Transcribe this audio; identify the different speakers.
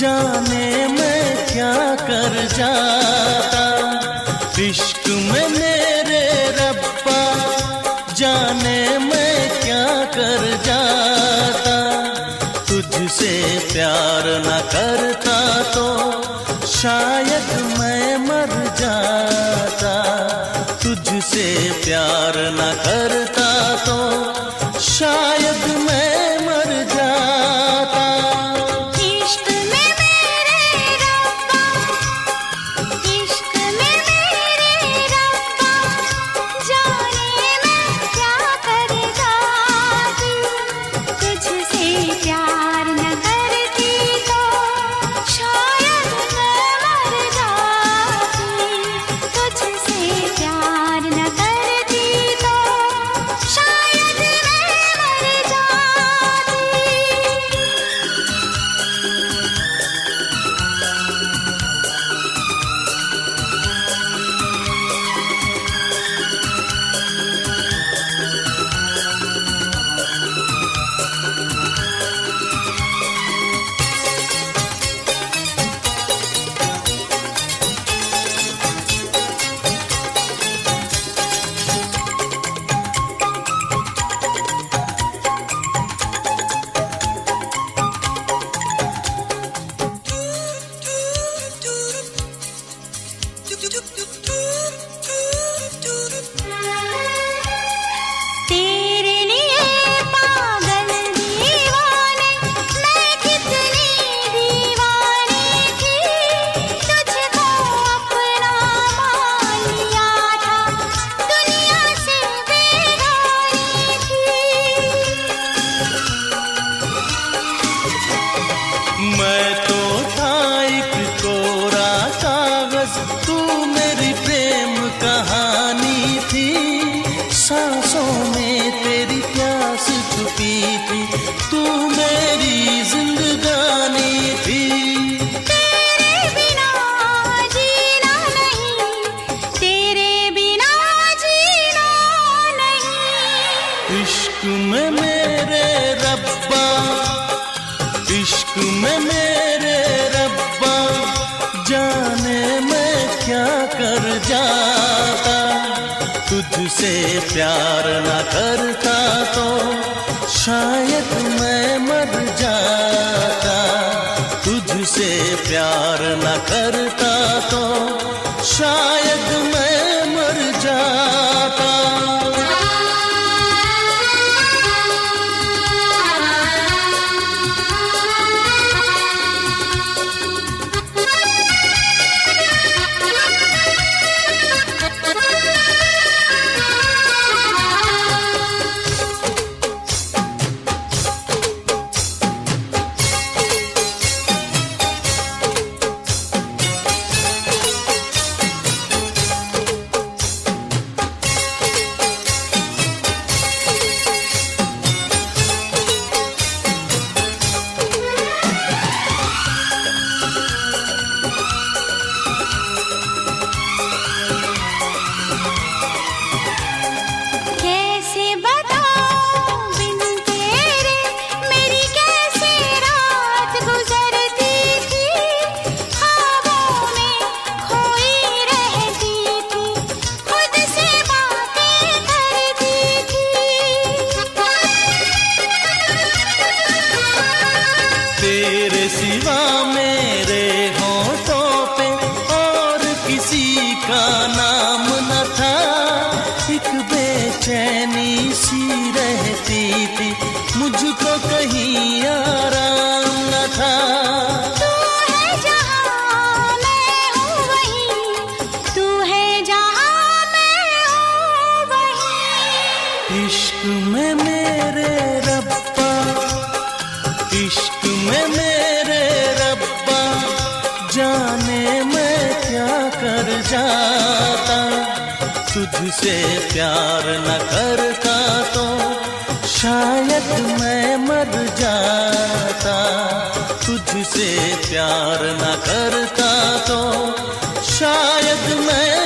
Speaker 1: जाने मैं क्या कर जाता। इश्क में मेरे रब्बा जाने मैं क्या कर जाता। तुझसे प्यार न करता तो शायद मैं मर जाता। तुझसे प्यार न करता तो शायद मैं मर जाता।
Speaker 2: इश्क में मेरे रब्बा, इश्क में मेरे रब्बा जाने मैं क्या कर जाती। तुझसे प्यार न करती तो शायद मैं मर जाती। तुझसे प्यार न करती तो शायद मैं मर जाती। तेरे लिए पागल दीवाने मैं कितनी दीवानी थी। तुझको अपना मान लिया था, दुनिया से बेगानी थी।
Speaker 1: मैं तो था एक कोरा कागज, तू मेरी प्रेम कहानी थी। सांसों में तेरी प्यास छुपी थी, तू मेरी जिंदगानी थी।
Speaker 2: तेरे बिना जीना नहीं, तेरे बिना जीना नहीं।
Speaker 1: इश्क में मेरे रब्बा, इश्क में मेरे रब्बा जाने मैं क्या कर जाता। तुझसे प्यार न करता तो शायद मैं मर जाता। तुझसे प्यार न करता तो शायद मैं मर जाता।
Speaker 2: कैसे बताऊं बिन तेरे मेरी कैसे रात गुजरती थी। ख्वाबों में खोई रहती थी, खुद से बातें करती थी।
Speaker 1: तेरे सिवा मेरे होठों पे और किसी का नाम न था। एक बेचैनी सी रहती थी, मुझको कहीं आराम न था।
Speaker 2: तू है जहाँ मैं हूँ वहीं, तू है जहाँ मैं हूँ वहीं।
Speaker 1: इश्क में मेरे रब्बा, इश्क में मेरे रब्बा जाने मैं क्या कर जाता। तुझसे प्यार न करता तो शायद मैं मर जाता। तुझसे प्यार न करता तो शायद मैं